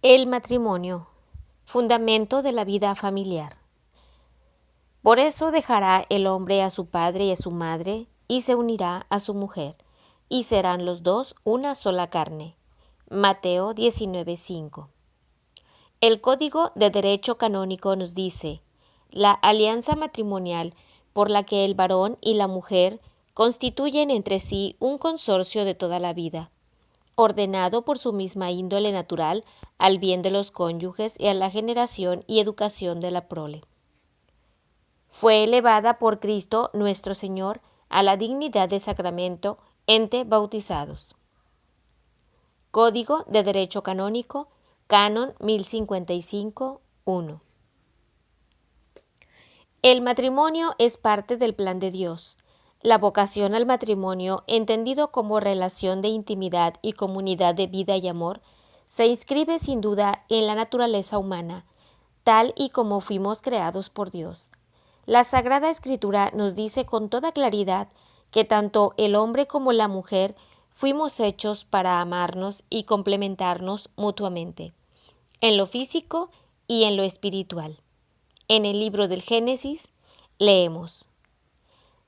El matrimonio, fundamento de la vida familiar. Por eso dejará el hombre a su padre y a su madre, y se unirá a su mujer, y serán los dos una sola carne. Mateo 19:5. El Código de Derecho Canónico nos dice: la alianza matrimonial por la que el varón y la mujer constituyen entre sí un consorcio de toda la vida, ordenado por su misma índole natural al bien de los cónyuges y a la generación y educación de la prole. Fue elevada por Cristo nuestro Señor a la dignidad de sacramento ente bautizados. Código de Derecho Canónico, Canon 1055-1. El matrimonio es parte del plan de Dios. La vocación al matrimonio, entendido como relación de intimidad y comunidad de vida y amor, se inscribe sin duda en la naturaleza humana, tal y como fuimos creados por Dios. La Sagrada Escritura nos dice con toda claridad que tanto el hombre como la mujer fuimos hechos para amarnos y complementarnos mutuamente, en lo físico y en lo espiritual. En el libro del Génesis leemos: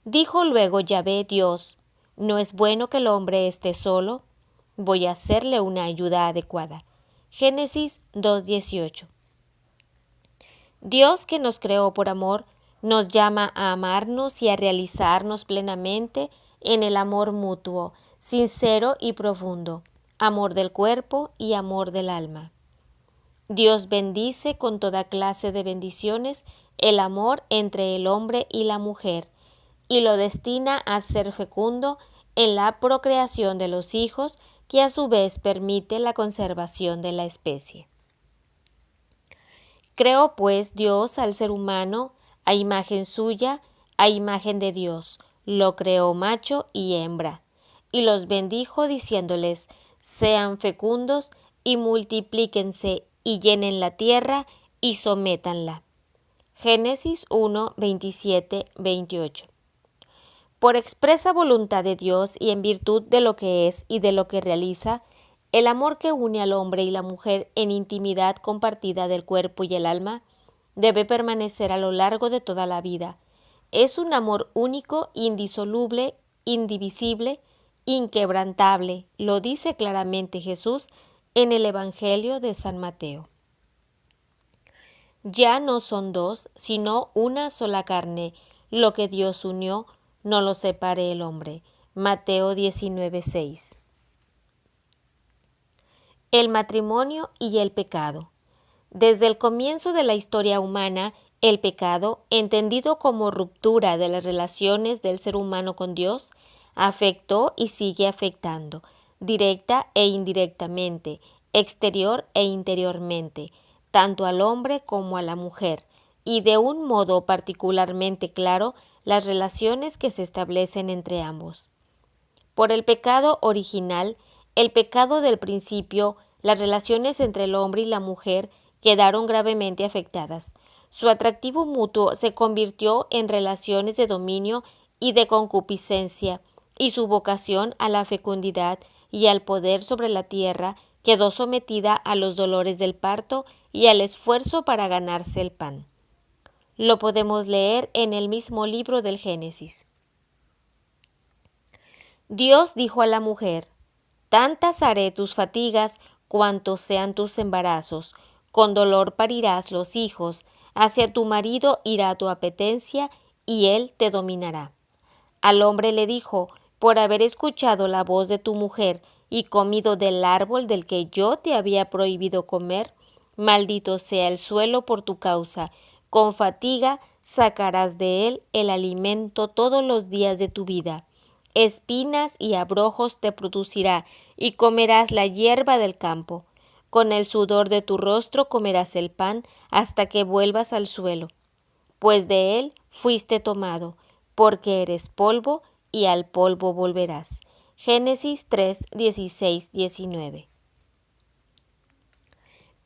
Dijo luego Yahvé Dios: no es bueno que el hombre esté solo, voy a hacerle una ayuda adecuada. Génesis 2:18. Dios, que nos creó por amor, nos llama a amarnos y a realizarnos plenamente en el amor mutuo, sincero y profundo, amor del cuerpo y amor del alma. Dios bendice con toda clase de bendiciones el amor entre el hombre y la mujer, y lo destina a ser fecundo en la procreación de los hijos, que a su vez permite la conservación de la especie. Creó pues Dios al ser humano a imagen suya, a imagen de Dios, lo creó macho y hembra, y los bendijo diciéndoles: sean fecundos y multiplíquense y llenen la tierra y sométanla. Génesis 1, 27, 28. Por expresa voluntad de Dios y en virtud de lo que es y de lo que realiza, el amor que une al hombre y la mujer en intimidad compartida del cuerpo y el alma debe permanecer a lo largo de toda la vida. Es un amor único, indisoluble, indivisible, inquebrantable, lo dice claramente Jesús en el Evangelio de San Mateo. Ya no son dos, sino una sola carne. Lo que Dios unió, no lo separe el hombre. Mateo 19:6. El matrimonio y el pecado. Desde el comienzo de la historia humana, el pecado, entendido como ruptura de las relaciones del ser humano con Dios, afectó y sigue afectando, directa e indirectamente, exterior e interiormente, tanto al hombre como a la mujer, y de un modo particularmente claro las relaciones que se establecen entre ambos. Por el pecado original, el pecado del principio, las relaciones entre el hombre y la mujer quedaron gravemente afectadas. Su atractivo mutuo se convirtió en relaciones de dominio y de concupiscencia, y su vocación a la fecundidad y al poder sobre la tierra quedó sometida a los dolores del parto y al esfuerzo para ganarse el pan. Lo podemos leer en el mismo libro del Génesis. Dios dijo a la mujer: tantas haré tus fatigas cuantos sean tus embarazos, con dolor parirás los hijos, hacia tu marido irá tu apetencia, y él te dominará. Al hombre le dijo: por haber escuchado la voz de tu mujer y comido del árbol del que yo te había prohibido comer, maldito sea el suelo por tu causa, con fatiga sacarás de él el alimento todos los días de tu vida. Espinas y abrojos te producirá, y comerás la hierba del campo. Con el sudor de tu rostro comerás el pan hasta que vuelvas al suelo, pues de él fuiste tomado, porque eres polvo y al polvo volverás. Génesis 3, 16, 19.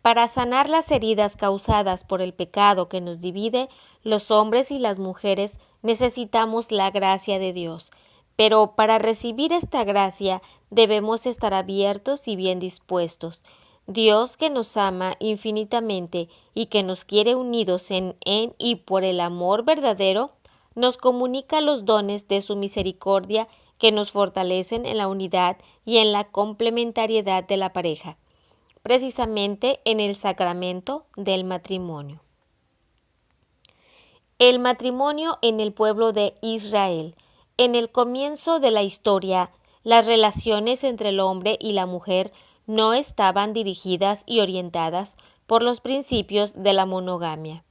Para sanar las heridas causadas por el pecado que nos divide, los hombres y las mujeres necesitamos la gracia de Dios. Pero para recibir esta gracia debemos estar abiertos y bien dispuestos. Dios, que nos ama infinitamente y que nos quiere unidos en y por el amor verdadero, nos comunica los dones de su misericordia que nos fortalecen en la unidad y en la complementariedad de la pareja, precisamente en el sacramento del matrimonio. El matrimonio en el pueblo de Israel. En el comienzo de la historia, las relaciones entre el hombre y la mujer no estaban dirigidas y orientadas por los principios de la monogamia.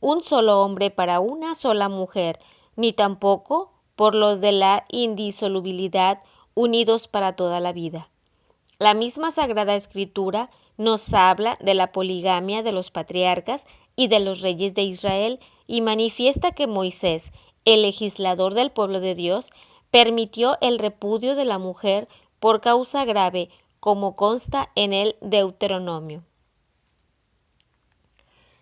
Un solo hombre para una sola mujer, ni tampoco por los de la indisolubilidad unidos para toda la vida. La misma Sagrada Escritura nos habla de la poligamia de los patriarcas y de los reyes de Israel y manifiesta que Moisés, el legislador del pueblo de Dios, permitió el repudio de la mujer por causa grave, como consta en el Deuteronomio.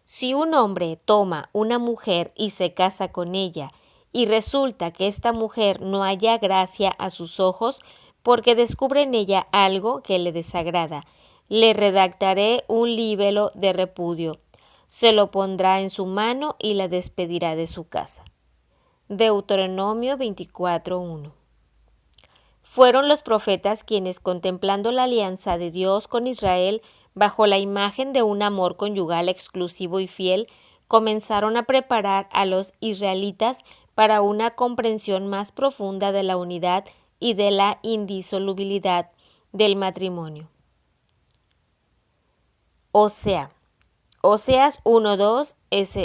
Si un hombre toma una mujer y se casa con ella, y resulta que esta mujer no halla gracia a sus ojos, porque descubre en ella algo que le desagrada, le redactaré un libelo de repudio, se lo pondrá en su mano y la despedirá de su casa. Deuteronomio 24:1. Fueron los profetas quienes, contemplando la alianza de Dios con Israel bajo la imagen de un amor conyugal exclusivo y fiel, comenzaron a preparar a los israelitas para una comprensión más profunda de la unidad y de la indisolubilidad del matrimonio. Oseas 1:2,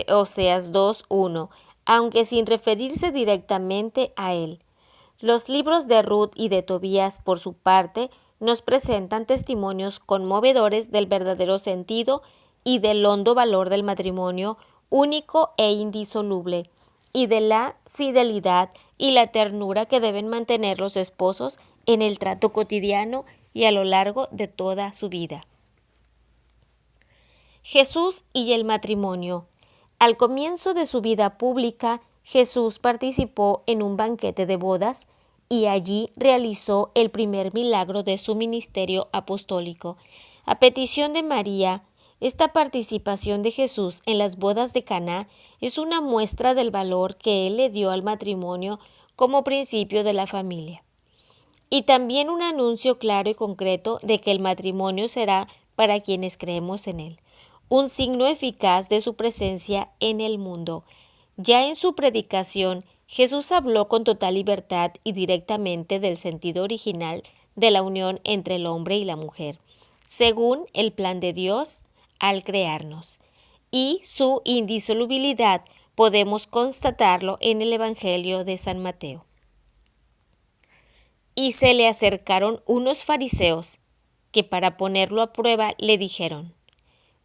Oseas 2:1, aunque sin referirse directamente a él. Los libros de Ruth y de Tobías, por su parte, nos presentan testimonios conmovedores del verdadero sentido y del hondo valor del matrimonio único e indisoluble, y de la fidelidad y la ternura que deben mantener los esposos en el trato cotidiano y a lo largo de toda su vida. Jesús y el matrimonio. Al comienzo de su vida pública, Jesús participó en un banquete de bodas y allí realizó el primer milagro de su ministerio apostólico. A petición de María, esta participación de Jesús en las bodas de Caná es una muestra del valor que él le dio al matrimonio como principio de la familia. Y también un anuncio claro y concreto de que el matrimonio será para quienes creemos en él, un signo eficaz de su presencia en el mundo. Ya en su predicación, Jesús habló con total libertad y directamente del sentido original de la unión entre el hombre y la mujer, según el plan de Dios al crearnos. Y su indisolubilidad podemos constatarlo en el Evangelio de San Mateo. Y se le acercaron unos fariseos, que para ponerlo a prueba le dijeron: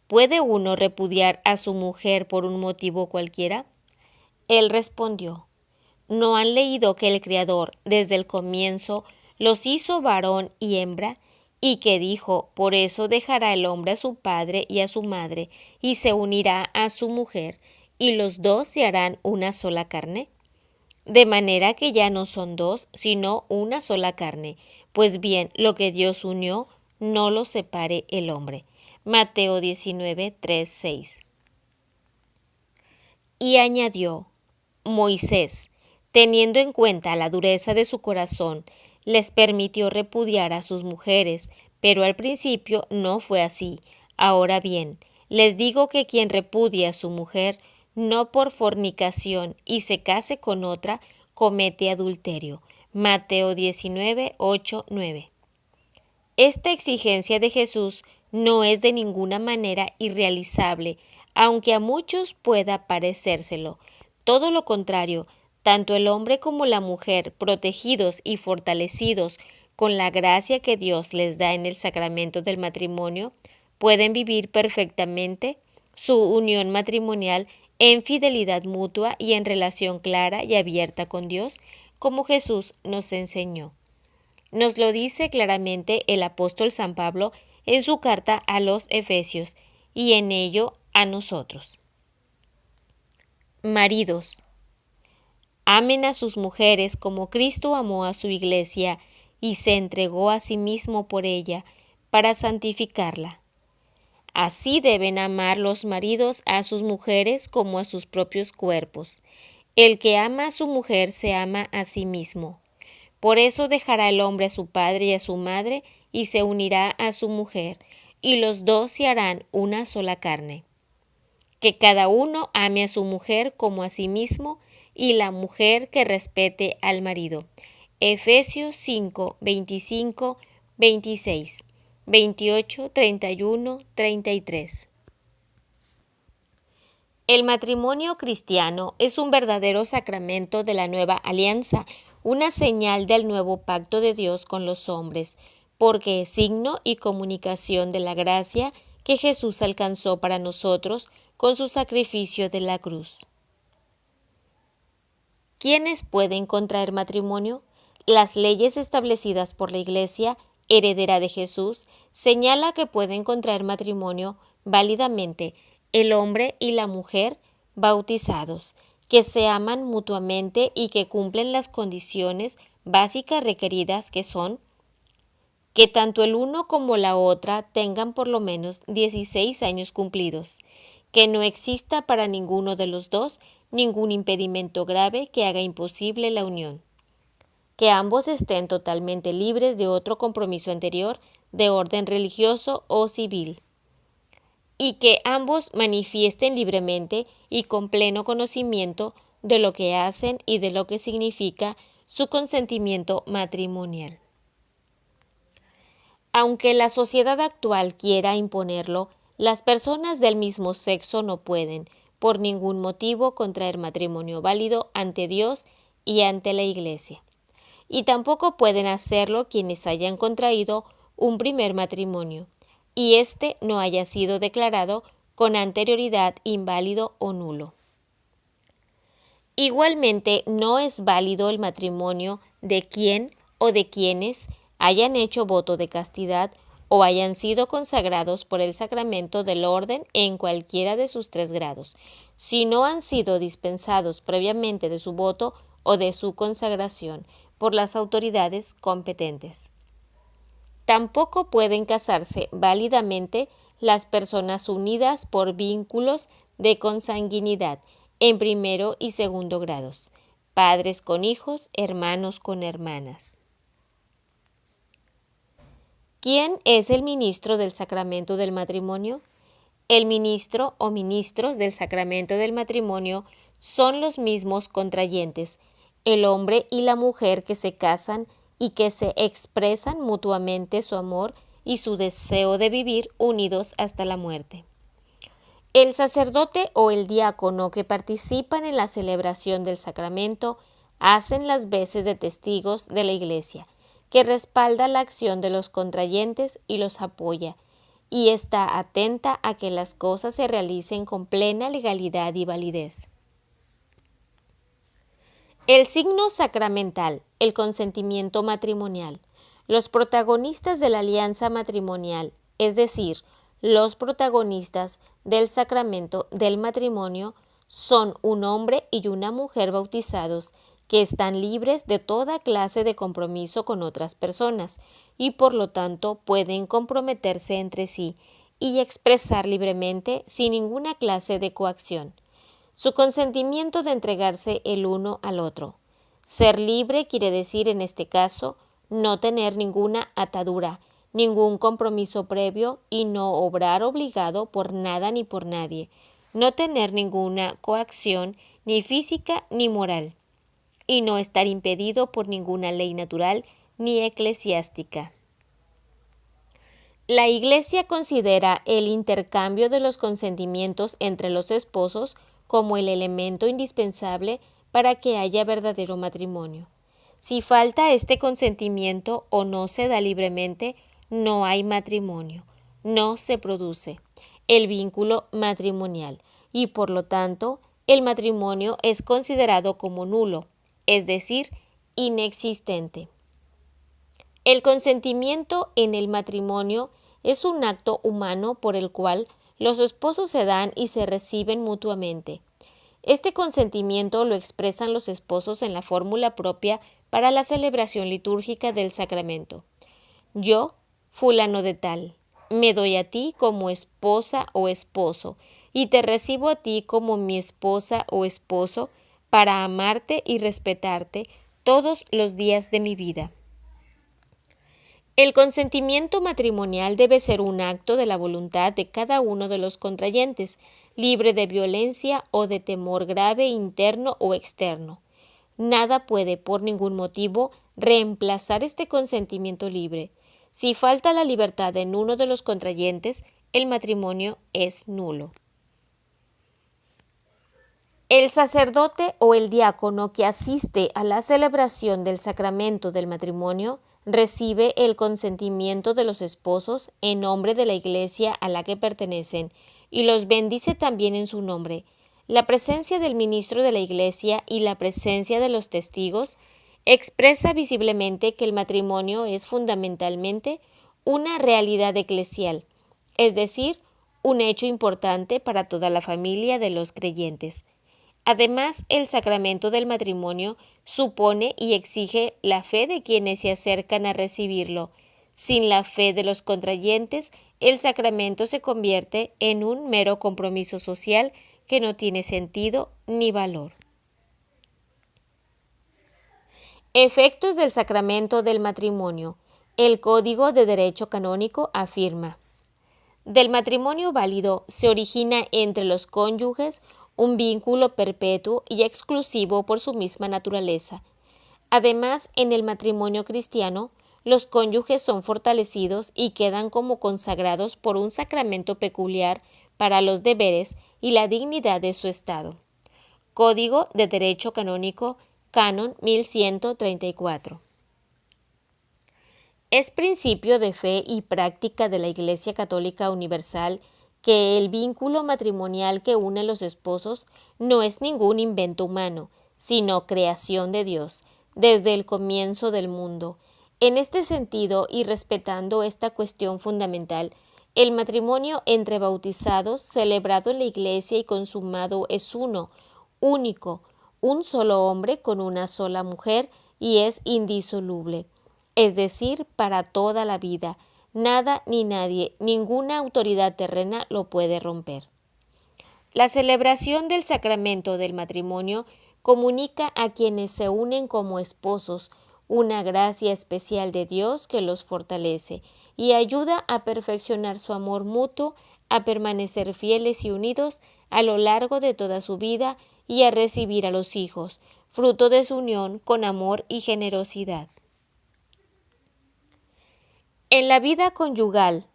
¿puede uno repudiar a su mujer por un motivo cualquiera? Él respondió: ¿no han leído que el Creador desde el comienzo los hizo varón y hembra? Y que dijo: por eso dejará el hombre a su padre y a su madre, y se unirá a su mujer, y los dos se harán una sola carne. De manera que ya no son dos, sino una sola carne. Pues bien, lo que Dios unió, no lo separe el hombre. Mateo 19:3-6. Y añadió: Moisés, teniendo en cuenta la dureza de su corazón, les permitió repudiar a sus mujeres, pero al principio no fue así. Ahora bien, les digo que quien repudia a su mujer, no por fornicación, y se case con otra, comete adulterio. Mateo 19:8-9. Esta exigencia de Jesús no es de ninguna manera irrealizable, aunque a muchos pueda parecérselo. Todo lo contrario, tanto el hombre como la mujer, protegidos y fortalecidos con la gracia que Dios les da en el sacramento del matrimonio, pueden vivir perfectamente su unión matrimonial en fidelidad mutua y en relación clara y abierta con Dios, como Jesús nos enseñó. Nos lo dice claramente el apóstol San Pablo en su carta a los Efesios y en ello a nosotros. Maridos, amen a sus mujeres como Cristo amó a su Iglesia y se entregó a sí mismo por ella para santificarla. Así deben amar los maridos a sus mujeres como a sus propios cuerpos. El que ama a su mujer se ama a sí mismo. Por eso dejará el hombre a su padre y a su madre y se unirá a su mujer, y los dos se harán una sola carne. Que cada uno ame a su mujer como a sí mismo, y la mujer que respete al marido. Efesios 5, 25, 26, 28, 31, 33. El matrimonio cristiano es un verdadero sacramento de la nueva alianza, una señal del nuevo pacto de Dios con los hombres, porque es signo y comunicación de la gracia que Jesús alcanzó para nosotros con su sacrificio de la cruz. ¿Quiénes pueden contraer matrimonio? Las leyes establecidas por la Iglesia, heredera de Jesús, señala que pueden contraer matrimonio válidamente el hombre y la mujer bautizados, que se aman mutuamente y que cumplen las condiciones básicas requeridas, que son que tanto el uno como la otra tengan por lo menos 16 años cumplidos, que no exista para ninguno de los dos ningún impedimento grave que haga imposible la unión, que ambos estén totalmente libres de otro compromiso anterior de orden religioso o civil, y que ambos manifiesten libremente y con pleno conocimiento de lo que hacen y de lo que significa su consentimiento matrimonial. Aunque la sociedad actual quiera imponerlo, las personas del mismo sexo no pueden, por ningún motivo, contraer matrimonio válido ante Dios y ante la Iglesia. Y tampoco pueden hacerlo quienes hayan contraído un primer matrimonio, y éste no haya sido declarado con anterioridad inválido o nulo. Igualmente, no es válido el matrimonio de quien o de quienes hayan hecho voto de castidad o hayan sido consagrados por el sacramento del orden en cualquiera de sus 3 grados, si no han sido dispensados previamente de su voto o de su consagración por las autoridades competentes. Tampoco pueden casarse válidamente las personas unidas por vínculos de consanguinidad en primero y segundo grados, padres con hijos, hermanos con hermanas. ¿Quién es el ministro del sacramento del matrimonio? El ministro o ministros del sacramento del matrimonio son los mismos contrayentes, el hombre y la mujer que se casan y que se expresan mutuamente su amor y su deseo de vivir unidos hasta la muerte. El sacerdote o el diácono que participan en la celebración del sacramento hacen las veces de testigos de la Iglesia, que respalda la acción de los contrayentes y los apoya, y está atenta a que las cosas se realicen con plena legalidad y validez. El signo sacramental, el consentimiento matrimonial. Los protagonistas de la alianza matrimonial, es decir, los protagonistas del sacramento del matrimonio, son un hombre y una mujer bautizados que están libres de toda clase de compromiso con otras personas y por lo tanto pueden comprometerse entre sí y expresar libremente sin ninguna clase de coacción su consentimiento de entregarse el uno al otro. Ser libre quiere decir en este caso no tener ninguna atadura, ningún compromiso previo y no obrar obligado por nada ni por nadie, no tener ninguna coacción ni física ni moral, y no estar impedido por ninguna ley natural ni eclesiástica. La Iglesia considera el intercambio de los consentimientos entre los esposos como el elemento indispensable para que haya verdadero matrimonio. Si falta este consentimiento o no se da libremente, no hay matrimonio, no se produce el vínculo matrimonial y por lo tanto el matrimonio es considerado como nulo, es decir, inexistente. El consentimiento en el matrimonio es un acto humano por el cual los esposos se dan y se reciben mutuamente. Este consentimiento lo expresan los esposos en la fórmula propia para la celebración litúrgica del sacramento. Yo, fulano de tal, Me doy a ti como esposa o esposo, y te recibo a ti como mi esposa o esposo, para amarte y respetarte todos los días de mi vida. El consentimiento matrimonial debe ser un acto de la voluntad de cada uno de los contrayentes, libre de violencia o de temor grave interno o externo. Nada puede, por ningún motivo, reemplazar este consentimiento libre. Si falta la libertad en uno de los contrayentes, el matrimonio es nulo. El sacerdote o el diácono que asiste a la celebración del sacramento del matrimonio recibe el consentimiento de los esposos en nombre de la iglesia a la que pertenecen y los bendice también en su nombre. La presencia del ministro de la iglesia y la presencia de los testigos expresa visiblemente que el matrimonio es fundamentalmente una realidad eclesial, es decir, un hecho importante para toda la familia de los creyentes. Además, el sacramento del matrimonio supone y exige la fe de quienes se acercan a recibirlo. Sin la fe de los contrayentes, el sacramento se convierte en un mero compromiso social que no tiene sentido ni valor. Efectos del sacramento del matrimonio. El Código de Derecho Canónico afirma: del matrimonio válido se origina entre los cónyuges un vínculo perpetuo y exclusivo por su misma naturaleza. Además, en el matrimonio cristiano, los cónyuges son fortalecidos y quedan como consagrados por un sacramento peculiar para los deberes y la dignidad de su estado. Código de Derecho Canónico, Canon 1134. Es principio de fe y práctica de la Iglesia Católica Universal que el vínculo matrimonial que une a los esposos no es ningún invento humano, sino creación de Dios, desde el comienzo del mundo. En este sentido, y respetando esta cuestión fundamental, el matrimonio entre bautizados, celebrado en la Iglesia y consumado, es uno, único, un solo hombre con una sola mujer, y es indisoluble, es decir, para toda la vida. Nada ni nadie, ninguna autoridad terrena lo puede romper. La celebración del sacramento del matrimonio comunica a quienes se unen como esposos una gracia especial de Dios que los fortalece y ayuda a perfeccionar su amor mutuo, a permanecer fieles y unidos a lo largo de toda su vida y a recibir a los hijos, fruto de su unión con amor y generosidad. En la vida conyugal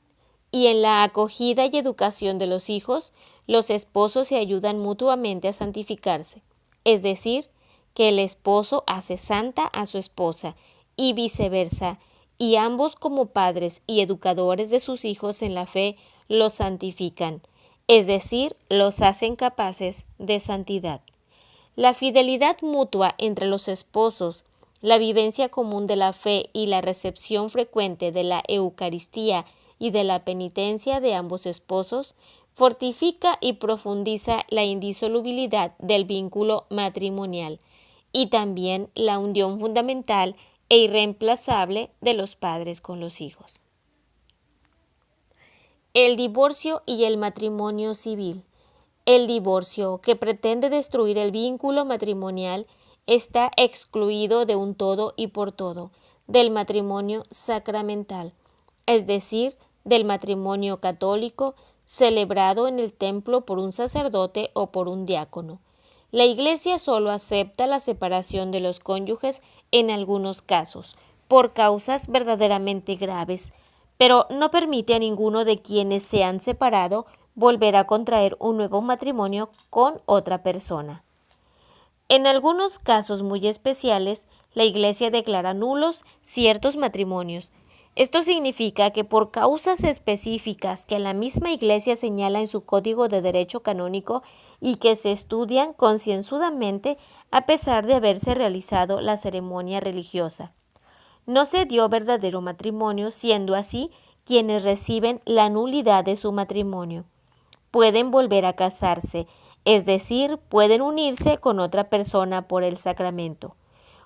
y en la acogida y educación de los hijos, los esposos se ayudan mutuamente a santificarse, es decir, que el esposo hace santa a su esposa y viceversa, y ambos como padres y educadores de sus hijos en la fe los santifican, es decir, los hacen capaces de santidad. La fidelidad mutua entre los esposos, la vivencia común de la fe y la recepción frecuente de la Eucaristía y de la penitencia de ambos esposos fortifica y profundiza la indisolubilidad del vínculo matrimonial y también la unión fundamental e irreemplazable de los padres con los hijos. El divorcio y el matrimonio civil. El divorcio, que pretende destruir el vínculo matrimonial, está excluido de un todo y por todo del matrimonio sacramental, es decir, del matrimonio católico celebrado en el templo por un sacerdote o por un diácono. La Iglesia solo acepta la separación de los cónyuges en algunos casos, por causas verdaderamente graves, pero no permite a ninguno de quienes se han separado volver a contraer un nuevo matrimonio con otra persona. En algunos casos muy especiales, la Iglesia declara nulos ciertos matrimonios. Esto significa que por causas específicas que la misma Iglesia señala en su Código de Derecho Canónico y que se estudian concienzudamente a pesar de haberse realizado la ceremonia religiosa. No se dio verdadero matrimonio, siendo así quienes reciben la nulidad de su matrimonio. Pueden volver a casarse, es decir, pueden unirse con otra persona por el sacramento,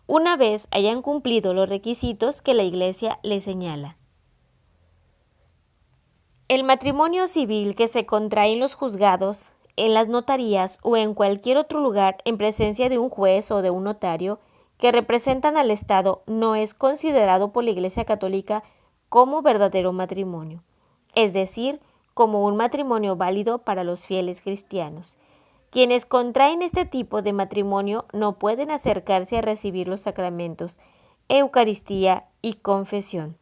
una vez hayan cumplido los requisitos que la Iglesia les señala. El matrimonio civil que se contrae en los juzgados, en las notarías o en cualquier otro lugar en presencia de un juez o de un notario que representan al Estado no es considerado por la Iglesia Católica como verdadero matrimonio, es decir, como un matrimonio válido para los fieles cristianos. Quienes contraen este tipo de matrimonio no pueden acercarse a recibir los sacramentos, Eucaristía y confesión,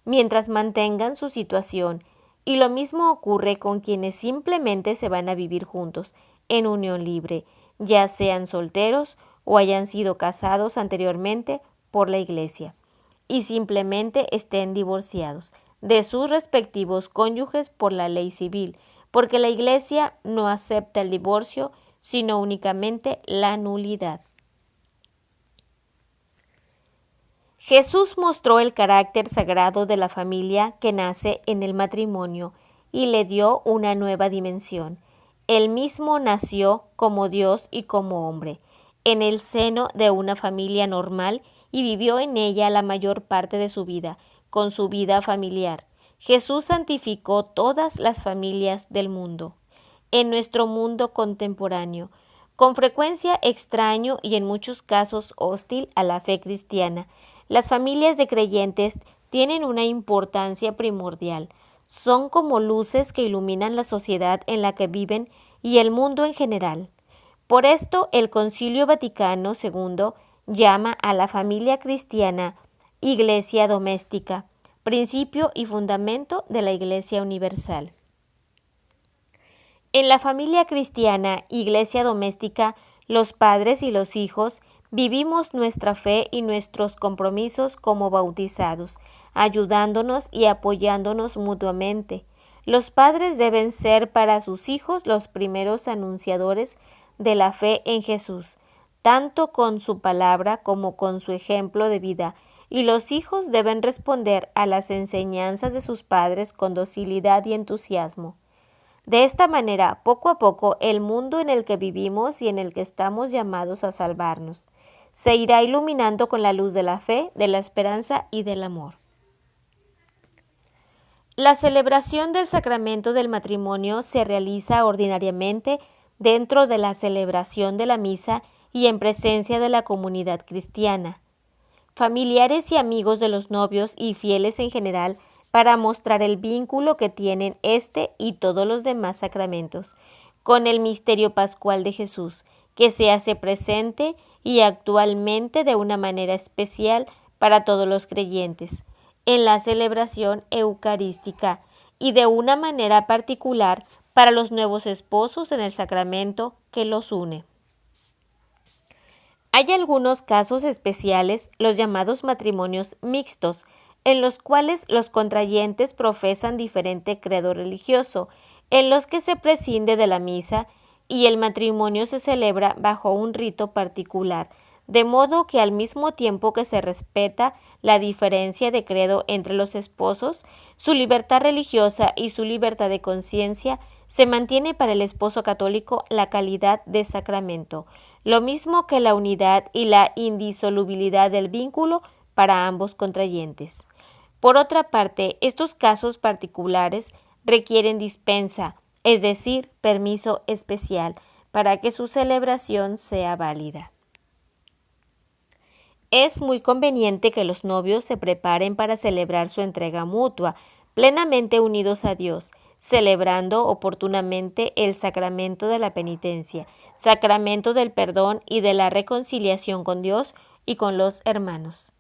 mientras mantengan su situación, y lo mismo ocurre con quienes simplemente se van a vivir juntos, en unión libre, ya sean solteros o hayan sido casados anteriormente por la Iglesia, y simplemente estén divorciados de sus respectivos cónyuges por la ley civil, porque la Iglesia no acepta el divorcio, sino únicamente la nulidad. Jesús mostró el carácter sagrado de la familia que nace en el matrimonio y le dio una nueva dimensión. Él mismo nació como Dios y como hombre, en el seno de una familia normal y vivió en ella la mayor parte de su vida, con su vida familiar. Jesús santificó todas las familias del mundo. En nuestro mundo contemporáneo, con frecuencia extraño y en muchos casos hostil a la fe cristiana, las familias de creyentes tienen una importancia primordial. Son como luces que iluminan la sociedad en la que viven y el mundo en general. Por esto, el Concilio Vaticano II llama a la familia cristiana Iglesia doméstica, principio y fundamento de la Iglesia universal. En la familia cristiana, Iglesia doméstica, los padres y los hijos vivimos nuestra fe y nuestros compromisos como bautizados, ayudándonos y apoyándonos mutuamente. Los padres deben ser para sus hijos los primeros anunciadores de la fe en Jesús, tanto con su palabra como con su ejemplo de vida, y los hijos deben responder a las enseñanzas de sus padres con docilidad y entusiasmo. De esta manera, poco a poco, el mundo en el que vivimos y en el que estamos llamados a salvarnos se irá iluminando con la luz de la fe, de la esperanza y del amor. La celebración del sacramento del matrimonio se realiza ordinariamente dentro de la celebración de la misa y en presencia de la comunidad cristiana, familiares y amigos de los novios y fieles en general, para mostrar el vínculo que tienen este y todos los demás sacramentos con el misterio pascual de Jesús, que se hace presente y actualmente de una manera especial para todos los creyentes en la celebración eucarística y de una manera particular para los nuevos esposos en el sacramento que los une. Hay algunos casos especiales, los llamados matrimonios mixtos, en los cuales los contrayentes profesan diferente credo religioso, en los que se prescinde de la misa y el matrimonio se celebra bajo un rito particular, de modo que al mismo tiempo que se respeta la diferencia de credo entre los esposos, su libertad religiosa y su libertad de conciencia, se mantiene para el esposo católico la calidad de sacramento, lo mismo que la unidad y la indisolubilidad del vínculo para ambos contrayentes. Por otra parte, estos casos particulares requieren dispensa, es decir, permiso especial, para que su celebración sea válida. Es muy conveniente que los novios se preparen para celebrar su entrega mutua, plenamente unidos a Dios, celebrando oportunamente el sacramento de la penitencia, sacramento del perdón y de la reconciliación con Dios y con los hermanos.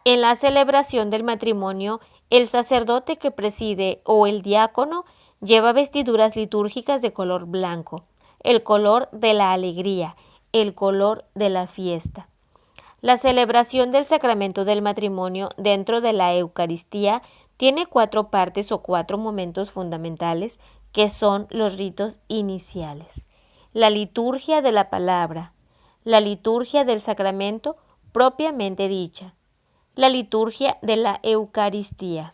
En la celebración del matrimonio, el sacerdote que preside o el diácono lleva vestiduras litúrgicas de color blanco, el color de la alegría, el color de la fiesta. La celebración del sacramento del matrimonio dentro de la Eucaristía tiene 4 partes o 4 momentos fundamentales que son los ritos iniciales. La liturgia de la palabra, la liturgia del sacramento propiamente dicha, la liturgia de la Eucaristía.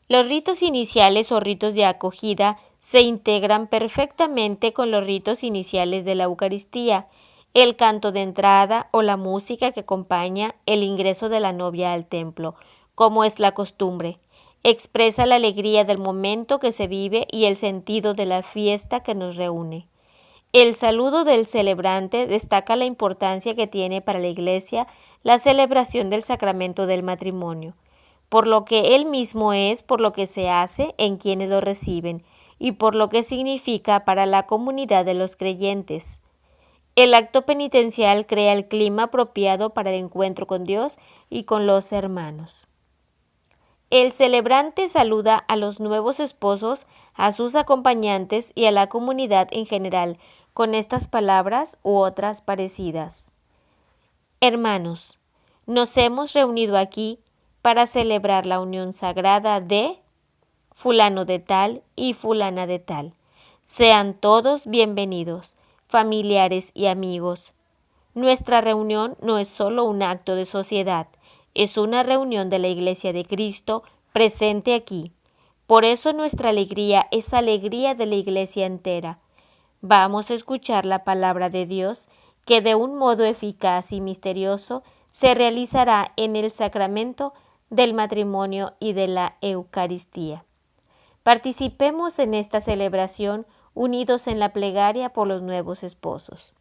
Los ritos iniciales o ritos de acogida se integran perfectamente con los ritos iniciales de la Eucaristía, el canto de entrada o la música que acompaña el ingreso de la novia al templo, como es la costumbre. Expresa la alegría del momento que se vive y el sentido de la fiesta que nos reúne. El saludo del celebrante destaca la importancia que tiene para la Iglesia la celebración del sacramento del matrimonio, por lo que él mismo es, por lo que se hace en quienes lo reciben y por lo que significa para la comunidad de los creyentes. El acto penitencial crea el clima apropiado para el encuentro con Dios y con los hermanos. El celebrante saluda a los nuevos esposos, a sus acompañantes y a la comunidad en general con estas palabras u otras parecidas. Hermanos, nos hemos reunido aquí para celebrar la unión sagrada de fulano de tal y fulana de tal. Sean todos bienvenidos, familiares y amigos. Nuestra reunión no es solo un acto de sociedad, es una reunión de la Iglesia de Cristo presente aquí. Por eso nuestra alegría es alegría de la Iglesia entera. Vamos a escuchar la palabra de Dios que de un modo eficaz y misterioso se realizará en el sacramento del matrimonio y de la Eucaristía. Participemos en esta celebración unidos en la plegaria por los nuevos esposos.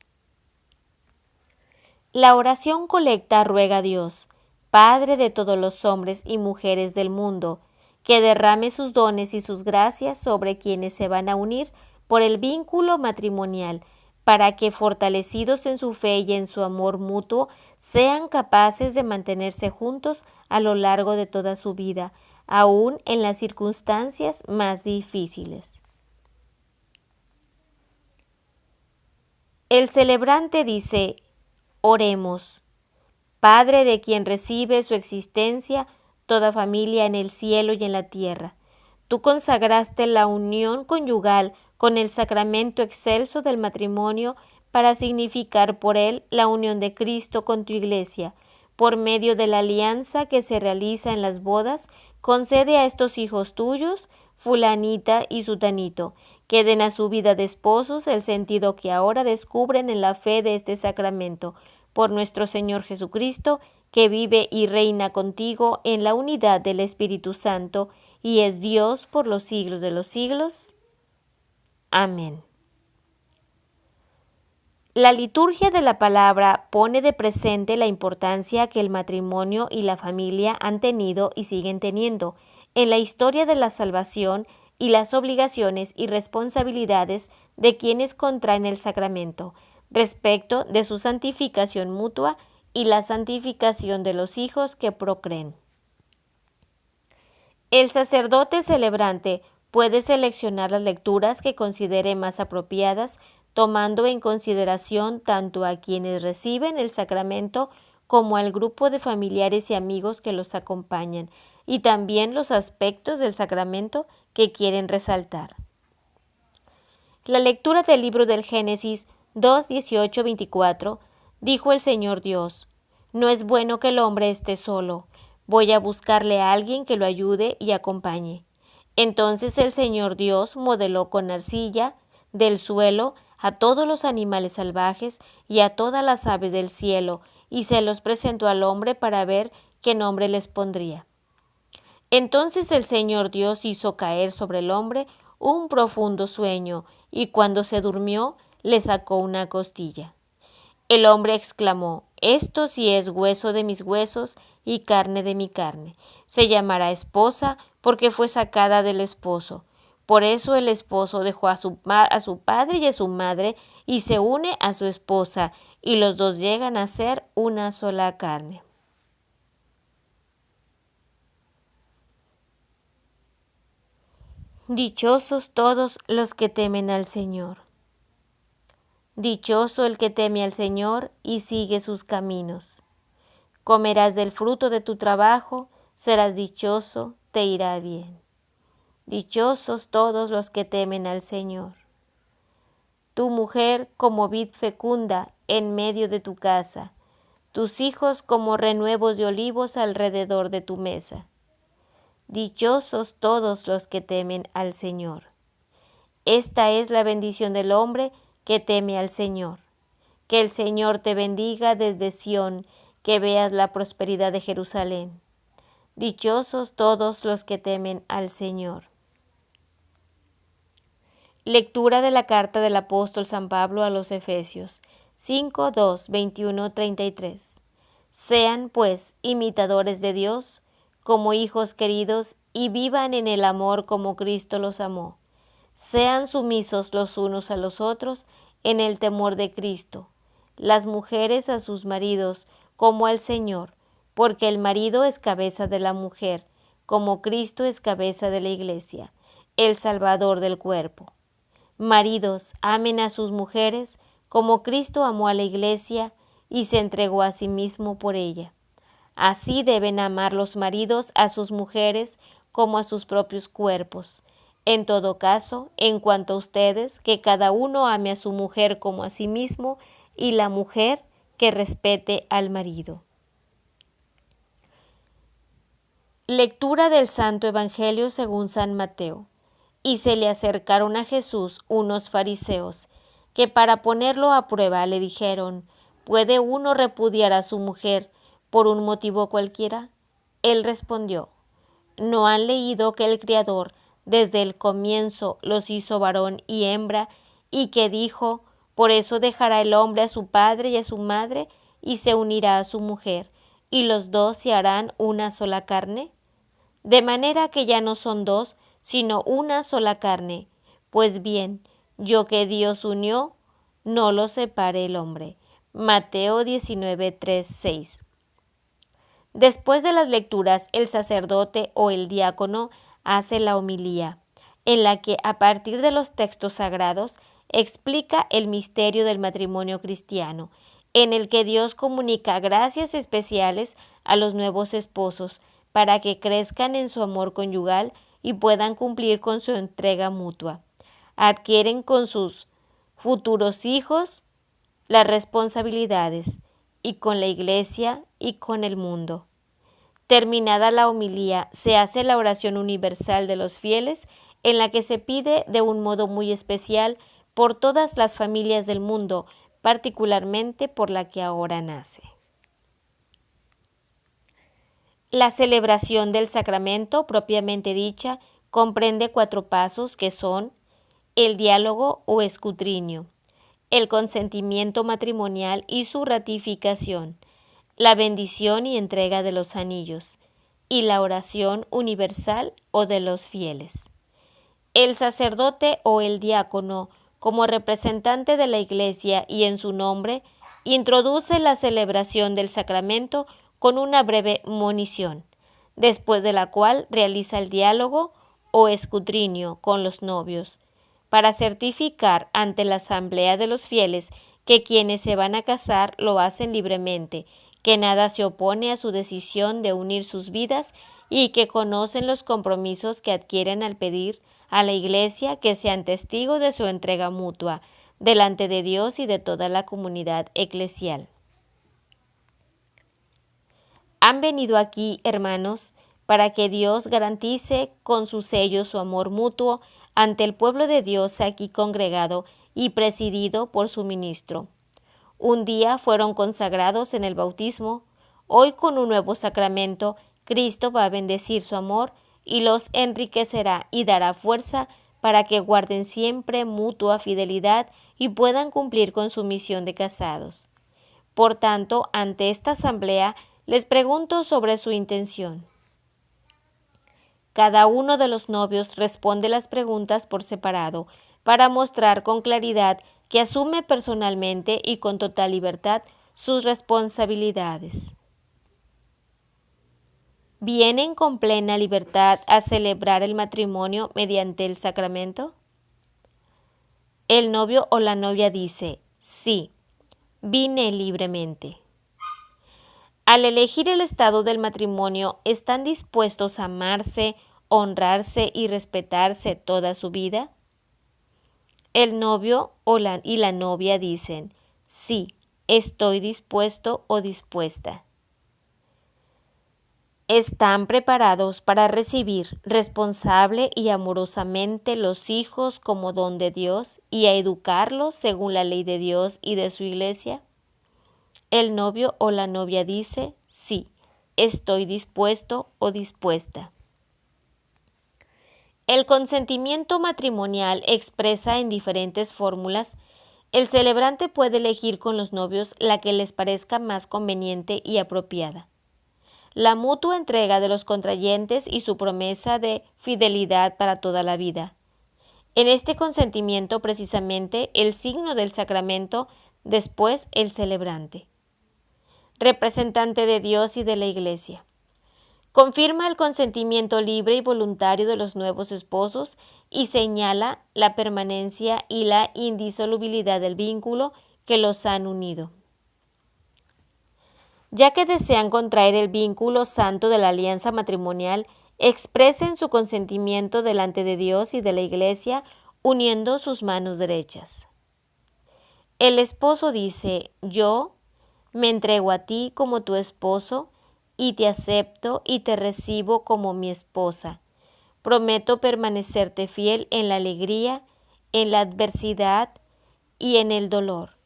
La oración colecta ruega a Dios, Padre de todos los hombres y mujeres del mundo, que derrame sus dones y sus gracias sobre quienes se van a unir por el vínculo matrimonial, para que, fortalecidos en su fe y en su amor mutuo, sean capaces de mantenerse juntos a lo largo de toda su vida, aun en las circunstancias más difíciles. El celebrante dice: oremos. Padre de quien recibe su existencia toda familia en el cielo y en la tierra, tú consagraste la unión conyugal con el sacramento excelso del matrimonio para significar por él la unión de Cristo con tu Iglesia. Por medio de la alianza que se realiza en las bodas, concede a estos hijos tuyos, fulanita y sutanito, que den a su vida de esposos el sentido que ahora descubren en la fe de este sacramento, por nuestro Señor Jesucristo, que vive y reina contigo en la unidad del Espíritu Santo, y es Dios por los siglos de los siglos. Amén. La liturgia de la palabra pone de presente la importancia que el matrimonio y la familia han tenido y siguen teniendo en la historia de la salvación y las obligaciones y responsabilidades de quienes contraen el sacramento, respecto de su santificación mutua y la santificación de los hijos que procreen. El sacerdote celebrante puede seleccionar las lecturas que considere más apropiadas, tomando en consideración tanto a quienes reciben el sacramento como al grupo de familiares y amigos que los acompañan, y también los aspectos del sacramento que quieren resaltar. La lectura del libro del Génesis 2, 18, 24, dijo el Señor Dios: no es bueno que el hombre esté solo, voy a buscarle a alguien que lo ayude y acompañe. Entonces el Señor Dios modeló con arcilla del suelo a todos los animales salvajes y a todas las aves del cielo, y se los presentó al hombre para ver qué nombre les pondría. Entonces el Señor Dios hizo caer sobre el hombre un profundo sueño, y cuando se durmió, le sacó una costilla. El hombre exclamó: esto sí es hueso de mis huesos y carne de mi carne. Se llamará esposa porque fue sacada del esposo. Por eso el esposo dejó a su padre y a su madre y se une a su esposa, y los dos llegan a ser una sola carne. Dichosos todos los que temen al Señor. Dichoso el que teme al Señor y sigue sus caminos. Comerás del fruto de tu trabajo, serás dichoso, te irá bien. Dichosos todos los que temen al Señor. Tu mujer como vid fecunda en medio de tu casa, tus hijos como renuevos de olivos alrededor de tu mesa. Dichosos todos los que temen al Señor. Esta es la bendición del hombre que teme al Señor. Que el Señor te bendiga desde Sión, que veas la prosperidad de Jerusalén. Dichosos todos los que temen al Señor. Lectura de la carta del apóstol San Pablo a los Efesios 5, 2, 21, 33. Sean, pues, imitadores de Dios, como hijos queridos, y vivan en el amor como Cristo los amó. Sean sumisos los unos a los otros en el temor de Cristo. Las mujeres a sus maridos como al Señor, porque el marido es cabeza de la mujer, como Cristo es cabeza de la Iglesia, el Salvador del cuerpo. Maridos, amen a sus mujeres, como Cristo amó a la Iglesia y se entregó a sí mismo por ella. Así deben amar los maridos a sus mujeres como a sus propios cuerpos. En todo caso, en cuanto a ustedes, que cada uno ame a su mujer como a sí mismo, y la mujer que respete al marido. Lectura del Santo Evangelio según San Mateo. Y se le acercaron a Jesús unos fariseos, que para ponerlo a prueba le dijeron: ¿puede uno repudiar a su mujer por un motivo cualquiera? Él respondió: ¿no han leído que el Criador desde el comienzo los hizo varón y hembra, y que dijo: por eso dejará el hombre a su padre y a su madre, y se unirá a su mujer, y los dos se harán una sola carne? De manera que ya no son dos, sino una sola carne. Pues bien, yo que Dios unió, no lo separe el hombre. Mateo 19, 3, 6. Después de las lecturas, el sacerdote o el diácono hace la homilía, en la que, a partir de los textos sagrados, explica el misterio del matrimonio cristiano, en el que Dios comunica gracias especiales a los nuevos esposos, para que crezcan en su amor conyugal y puedan cumplir con su entrega mutua. Adquieren con sus futuros hijos las responsabilidades, y con la Iglesia y con el mundo. Terminada la homilía, se hace la oración universal de los fieles, en la que se pide de un modo muy especial por todas las familias del mundo, particularmente por la que ahora nace. La celebración del sacramento, propiamente dicha, comprende 4 pasos que son: el diálogo o escrutinio, el consentimiento matrimonial y su ratificación, la bendición y entrega de los anillos, y la oración universal o de los fieles. El sacerdote o el diácono, como representante de la Iglesia y en su nombre, introduce la celebración del sacramento con una breve monición, después de la cual realiza el diálogo o escrutinio con los novios, para certificar ante la asamblea de los fieles que quienes se van a casar lo hacen libremente, que nada se opone a su decisión de unir sus vidas y que conocen los compromisos que adquieren al pedir a la Iglesia que sean testigos de su entrega mutua delante de Dios y de toda la comunidad eclesial. Han venido aquí, hermanos, para que Dios garantice con su sello su amor mutuo ante el pueblo de Dios aquí congregado y presidido por su ministro. Un día fueron consagrados en el bautismo, hoy con un nuevo sacramento, Cristo va a bendecir su amor y los enriquecerá y dará fuerza para que guarden siempre mutua fidelidad y puedan cumplir con su misión de casados. Por tanto, ante esta asamblea, les pregunto sobre su intención. Cada uno de los novios responde las preguntas por separado, para mostrar con claridad que asume personalmente y con total libertad sus responsabilidades. ¿Vienen con plena libertad a celebrar el matrimonio mediante el sacramento? El novio o la novia dice: sí, vine libremente. Al elegir el estado del matrimonio, ¿están dispuestos a amarse, honrarse y respetarse toda su vida? El novio y la novia dicen: sí, estoy dispuesto o dispuesta. ¿Están preparados para recibir responsable y amorosamente los hijos como don de Dios y a educarlos según la ley de Dios y de su Iglesia? El novio o la novia dice: sí, estoy dispuesto o dispuesta. El consentimiento matrimonial expresa en diferentes fórmulas. El celebrante puede elegir con los novios la que les parezca más conveniente y apropiada. La mutua entrega de los contrayentes y su promesa de fidelidad para toda la vida. En este consentimiento precisamente el signo del sacramento, después el celebrante. Representante de Dios y de la Iglesia. Confirma el consentimiento libre y voluntario de los nuevos esposos y señala la permanencia y la indisolubilidad del vínculo que los han unido. Ya que desean contraer el vínculo santo de la alianza matrimonial, expresen su consentimiento delante de Dios y de la Iglesia, uniendo sus manos derechas. El esposo dice: yo me entrego a ti como tu esposo, y te acepto y te recibo como mi esposa. Prometo permanecerte fiel en la alegría, en la adversidad y en el dolor,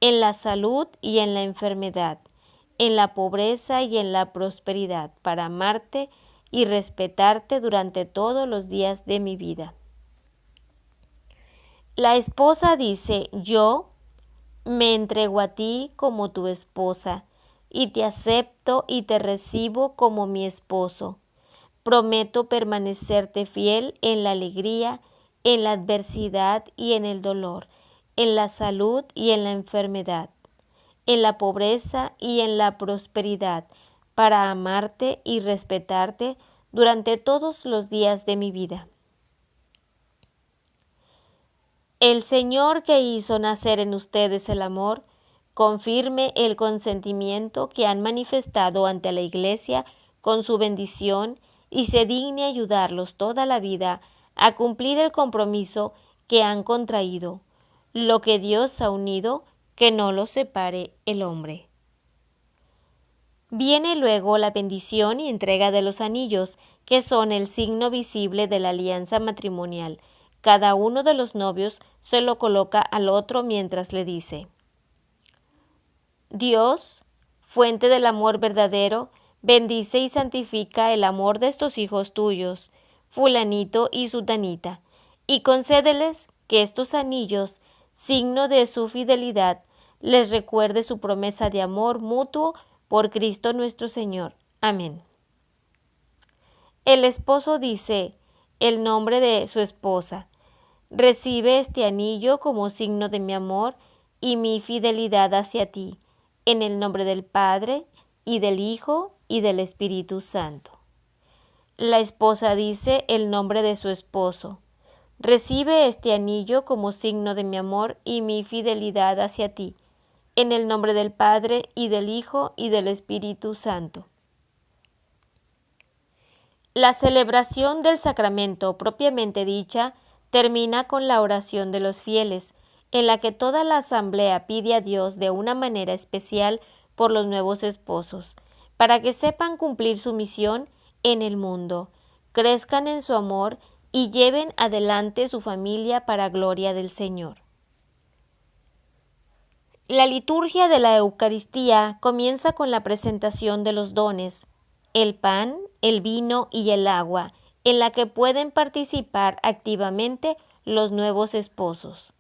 en la salud y en la enfermedad, en la pobreza y en la prosperidad, para amarte y respetarte durante todos los días de mi vida. La esposa dice: yo me entrego a ti como tu esposa, y te acepto y te recibo como mi esposo. Prometo permanecerte fiel en la alegría, en la adversidad y en el dolor, en la salud y en la enfermedad, en la pobreza y en la prosperidad, para amarte y respetarte durante todos los días de mi vida. El Señor, que hizo nacer en ustedes el amor, confirme el consentimiento que han manifestado ante la Iglesia con su bendición y se digne ayudarlos toda la vida a cumplir el compromiso que han contraído. Lo que Dios ha unido, que no lo separe el hombre. Viene luego la bendición y entrega de los anillos, que son el signo visible de la alianza matrimonial. Cada uno de los novios se lo coloca al otro mientras le dice: Dios, fuente del amor verdadero, bendice y santifica el amor de estos hijos tuyos, fulanito y sutanita, y concédeles que estos anillos, signo de su fidelidad, les recuerde su promesa de amor mutuo por Cristo nuestro Señor. Amén. El esposo dice el nombre de su esposa: recibe este anillo como signo de mi amor y mi fidelidad hacia ti, en el nombre del Padre, y del Hijo, y del Espíritu Santo. La esposa dice el nombre de su esposo: recibe este anillo como signo de mi amor y mi fidelidad hacia ti, en el nombre del Padre, y del Hijo, y del Espíritu Santo. La celebración del sacramento propiamente dicha termina con la oración de los fieles, en la que toda la asamblea pide a Dios de una manera especial por los nuevos esposos, para que sepan cumplir su misión en el mundo, crezcan en su amor y lleven adelante su familia para gloria del Señor. La liturgia de la Eucaristía comienza con la presentación de los dones, el pan, el vino y el agua, en la que pueden participar activamente los nuevos esposos.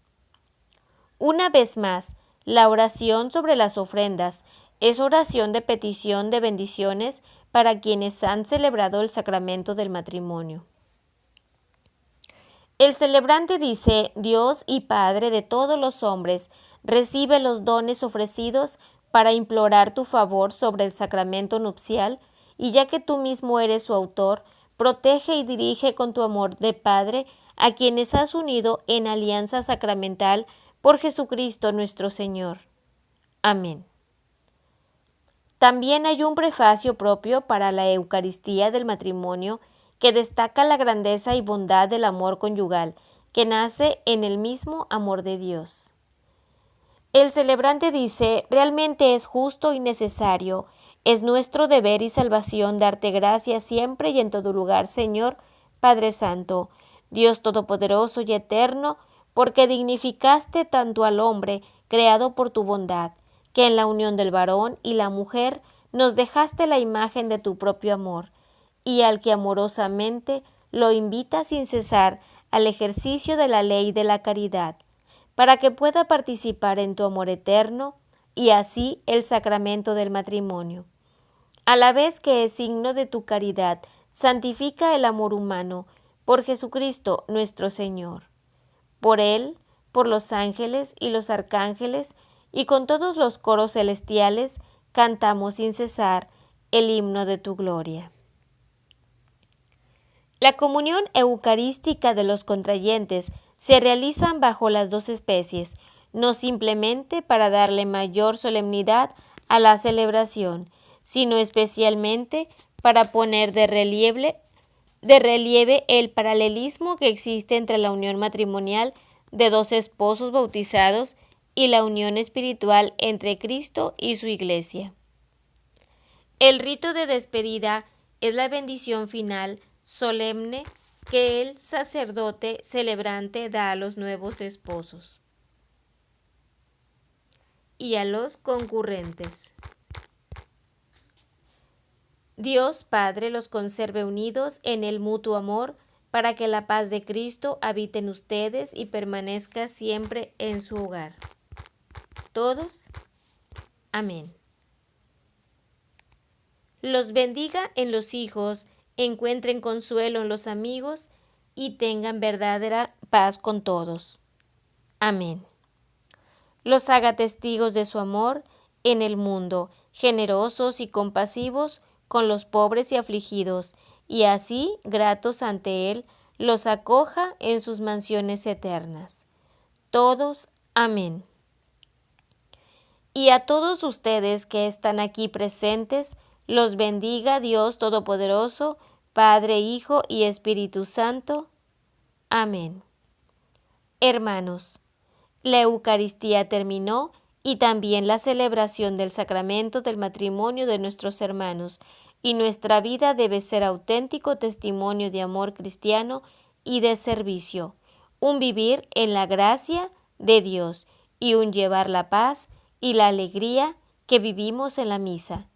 Una vez más, la oración sobre las ofrendas es oración de petición de bendiciones para quienes han celebrado el sacramento del matrimonio. El celebrante dice: Dios y Padre de todos los hombres, recibe los dones ofrecidos para implorar tu favor sobre el sacramento nupcial, y ya que tú mismo eres su autor, protege y dirige con tu amor de Padre a quienes has unido en alianza sacramental por Jesucristo nuestro Señor. Amén. También hay un prefacio propio para la Eucaristía del matrimonio que destaca la grandeza y bondad del amor conyugal, que nace en el mismo amor de Dios. El celebrante dice: realmente es justo y necesario, es nuestro deber y salvación darte gracias siempre y en todo lugar, Señor, Padre Santo, Dios Todopoderoso y Eterno, porque dignificaste tanto al hombre creado por tu bondad, que en la unión del varón y la mujer nos dejaste la imagen de tu propio amor, y al que amorosamente lo invita sin cesar al ejercicio de la ley de la caridad, para que pueda participar en tu amor eterno y así el sacramento del matrimonio. A la vez que es signo de tu caridad, santifica el amor humano por Jesucristo nuestro Señor. Por Él, por los ángeles y los arcángeles, y con todos los coros celestiales, cantamos sin cesar el himno de tu gloria. La comunión eucarística de los contrayentes se realiza bajo las dos especies, no simplemente para darle mayor solemnidad a la celebración, sino especialmente para poner de relieve el paralelismo que existe entre la unión matrimonial de dos esposos bautizados y la unión espiritual entre Cristo y su Iglesia. El rito de despedida es la bendición final solemne que el sacerdote celebrante da a los nuevos esposos y a los concurrentes. Dios Padre los conserve unidos en el mutuo amor, para que la paz de Cristo habite en ustedes y permanezca siempre en su hogar. Todos. Amén. Los bendiga en los hijos, encuentren consuelo en los amigos y tengan verdadera paz con todos. Amén. Los haga testigos de su amor en el mundo, generosos y compasivos con los pobres y afligidos, y así, gratos ante Él, los acoja en sus mansiones eternas. Todos. Amén. Y a todos ustedes que están aquí presentes, los bendiga Dios Todopoderoso, Padre, Hijo y Espíritu Santo. Amén. Hermanos, la Eucaristía terminó y también la celebración del sacramento del matrimonio de nuestros hermanos, y nuestra vida debe ser auténtico testimonio de amor cristiano y de servicio, un vivir en la gracia de Dios y un llevar la paz y la alegría que vivimos en la misa.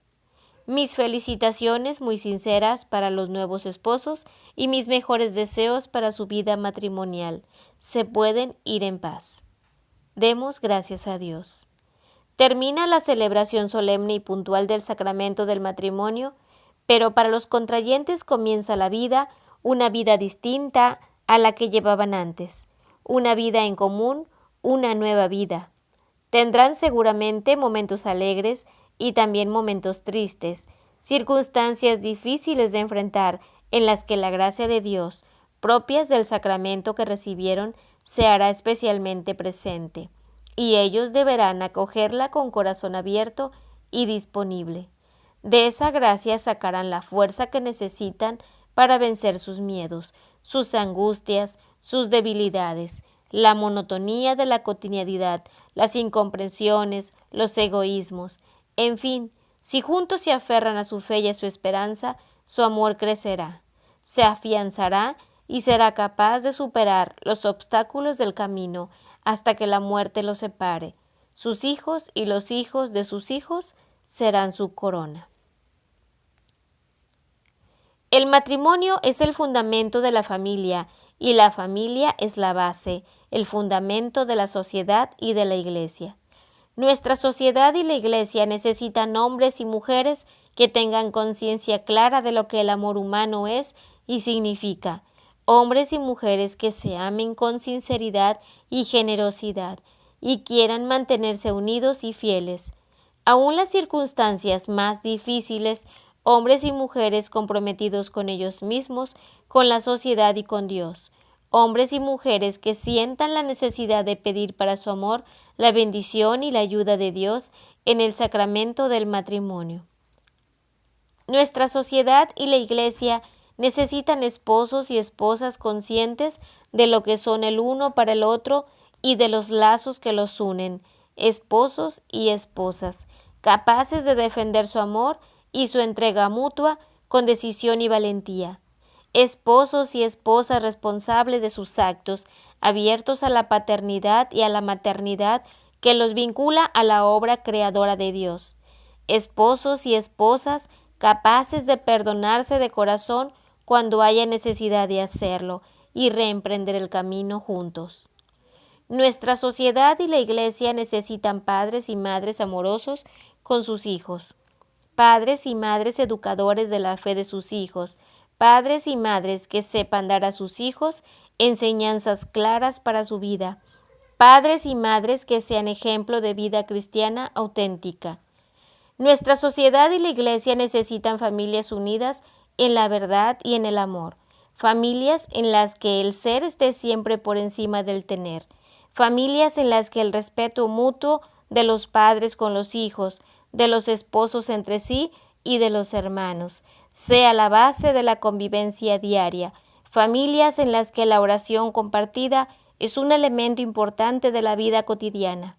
Mis felicitaciones muy sinceras para los nuevos esposos y mis mejores deseos para su vida matrimonial. Se pueden ir en paz. Demos gracias a Dios. Termina la celebración solemne y puntual del sacramento del matrimonio, pero para los contrayentes comienza la vida, una vida distinta a la que llevaban antes, una vida en común, una nueva vida. Tendrán seguramente momentos alegres y también momentos tristes, circunstancias difíciles de enfrentar en las que la gracia de Dios, propias del sacramento que recibieron, se hará especialmente presente, y ellos deberán acogerla con corazón abierto y disponible. De esa gracia sacarán la fuerza que necesitan para vencer sus miedos, sus angustias, sus debilidades, la monotonía de la cotidianidad, las incomprensiones, los egoísmos. En fin, si juntos se aferran a su fe y a su esperanza, su amor crecerá, se afianzará y será capaz de superar los obstáculos del camino hasta que la muerte los separe. Sus hijos y los hijos de sus hijos serán su corona. El matrimonio es el fundamento de la familia y la familia es la base, el fundamento de la sociedad y de la Iglesia. Nuestra sociedad y la Iglesia necesitan hombres y mujeres que tengan conciencia clara de lo que el amor humano es y significa, hombres y mujeres que se amen con sinceridad y generosidad y quieran mantenerse unidos y fieles. Aún las circunstancias más difíciles, hombres y mujeres comprometidos con ellos mismos, con la sociedad y con Dios. Hombres y mujeres que sientan la necesidad de pedir para su amor la bendición y la ayuda de Dios en el sacramento del matrimonio. Nuestra sociedad y la Iglesia necesitan esposos y esposas conscientes de lo que son el uno para el otro y de los lazos que los unen, esposos y esposas, capaces de defender su amor y su entrega mutua con decisión y valentía. Esposos y esposas responsables de sus actos, abiertos a la paternidad y a la maternidad que los vincula a la obra creadora de Dios. esposos y esposas capaces de perdonarse de corazón cuando haya necesidad de hacerlo y reemprender el camino juntos. Nuestra sociedad y la Iglesia necesitan padres y madres amorosos con sus hijos, padres y madres educadores de la fe de sus hijos, padres y madres que sepan dar a sus hijos enseñanzas claras para su vida, padres y madres que sean ejemplo de vida cristiana auténtica. Nuestra sociedad y la Iglesia necesitan familias unidas en la verdad y en el amor, familias en las que el ser esté siempre por encima del tener, familias en las que el respeto mutuo de los padres con los hijos, de los esposos entre sí y de los hermanos sea la base de la convivencia diaria, familias en las que la oración compartida es un elemento importante de la vida cotidiana,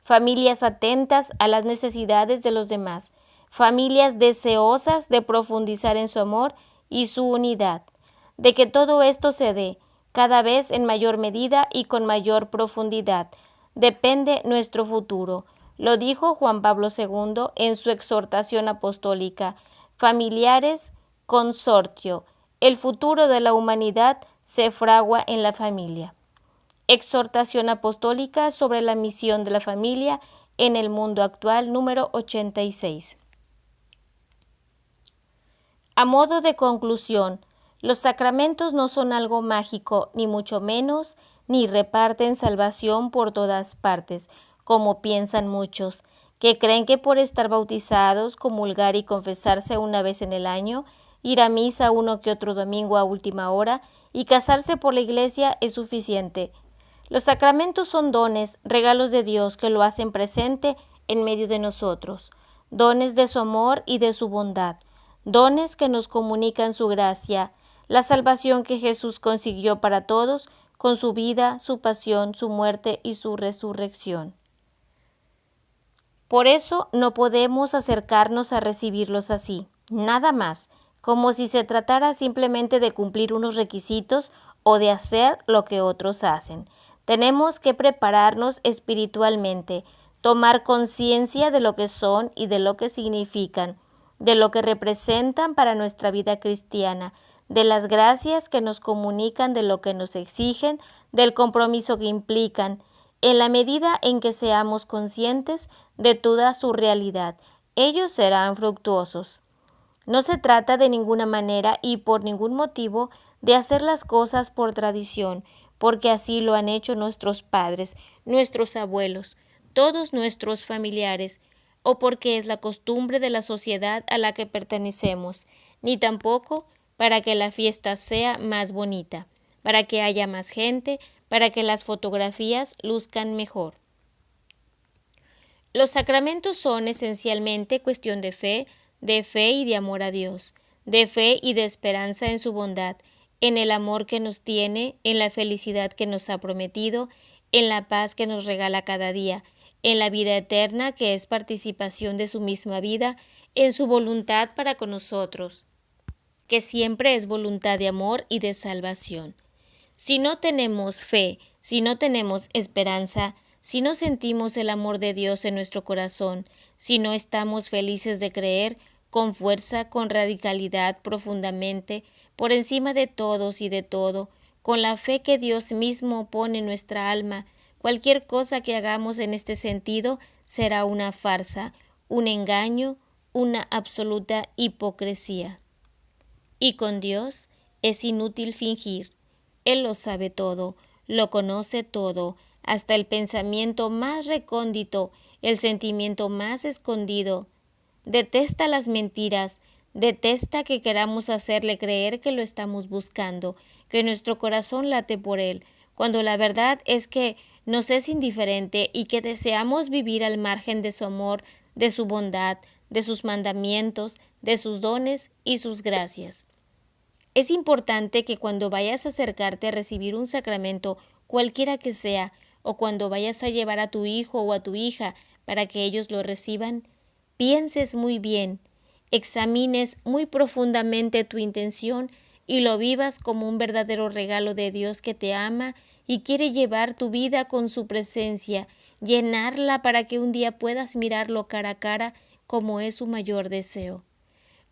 familias atentas a las necesidades de los demás, familias deseosas de profundizar en su amor y su unidad. De que todo esto se dé, cada vez en mayor medida y con mayor profundidad, depende nuestro futuro. Lo dijo Juan Pablo II en su exhortación apostólica, Familiares Consortio, el futuro de la humanidad se fragua en la familia. Exhortación apostólica sobre la misión de la familia en el mundo actual, número 86. A modo de conclusión, los sacramentos no son algo mágico, ni mucho menos, ni reparten salvación por todas partes, como piensan muchos, que creen que por estar bautizados, comulgar y confesarse una vez en el año, ir a misa uno que otro domingo a última hora y casarse por la iglesia es suficiente. Los sacramentos son dones, regalos de Dios que lo hacen presente en medio de nosotros, dones de su amor y de su bondad, dones que nos comunican su gracia, la salvación que Jesús consiguió para todos con su vida, su pasión, su muerte y su resurrección. Por eso no podemos acercarnos a recibirlos así, nada más, como si se tratara simplemente de cumplir unos requisitos o de hacer lo que otros hacen. Tenemos que prepararnos espiritualmente, tomar conciencia de lo que son y de lo que significan, de lo que representan para nuestra vida cristiana, de las gracias que nos comunican, de lo que nos exigen, del compromiso que implican, en la medida en que seamos conscientes de toda su realidad, ellos serán fructuosos. No se trata de ninguna manera y por ningún motivo de hacer las cosas por tradición, porque así lo han hecho nuestros padres, nuestros abuelos, todos nuestros familiares, o porque es la costumbre de la sociedad a la que pertenecemos, ni tampoco para que la fiesta sea más bonita, para que haya más gente, para que las fotografías luzcan mejor. Los sacramentos son esencialmente cuestión de fe y de amor a Dios, de fe y de esperanza en su bondad, en el amor que nos tiene, en la felicidad que nos ha prometido, en la paz que nos regala cada día, en la vida eterna que es participación de su misma vida, en su voluntad para con nosotros, que siempre es voluntad de amor y de salvación. Si no tenemos fe, si no tenemos esperanza, si no sentimos el amor de Dios en nuestro corazón, si no estamos felices de creer, con fuerza, con radicalidad, profundamente, por encima de todos y de todo, con la fe que Dios mismo pone en nuestra alma, cualquier cosa que hagamos en este sentido será una farsa, un engaño, una absoluta hipocresía. Y con Dios es inútil fingir. Él lo sabe todo, lo conoce todo, hasta el pensamiento más recóndito, el sentimiento más escondido. Detesta las mentiras, detesta que queramos hacerle creer que lo estamos buscando, que nuestro corazón late por él, cuando la verdad es que nos es indiferente y que deseamos vivir al margen de su amor, de su bondad, de sus mandamientos, de sus dones y sus gracias. Es importante que cuando vayas a acercarte a recibir un sacramento, cualquiera que sea, o cuando vayas a llevar a tu hijo o a tu hija para que ellos lo reciban, pienses muy bien, examines muy profundamente tu intención y lo vivas como un verdadero regalo de Dios que te ama y quiere llevar tu vida con su presencia, llenarla para que un día puedas mirarlo cara a cara como es su mayor deseo.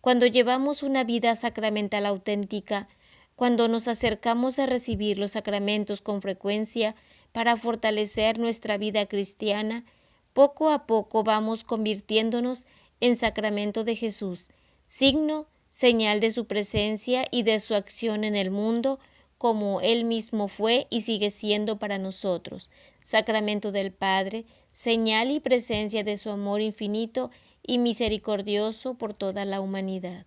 Cuando llevamos una vida sacramental auténtica, cuando nos acercamos a recibir los sacramentos con frecuencia para fortalecer nuestra vida cristiana, poco a poco vamos convirtiéndonos en sacramento de Jesús, signo, señal de su presencia y de su acción en el mundo, como Él mismo fue y sigue siendo para nosotros, sacramento del Padre, señal y presencia de su amor infinito y misericordioso por toda la humanidad.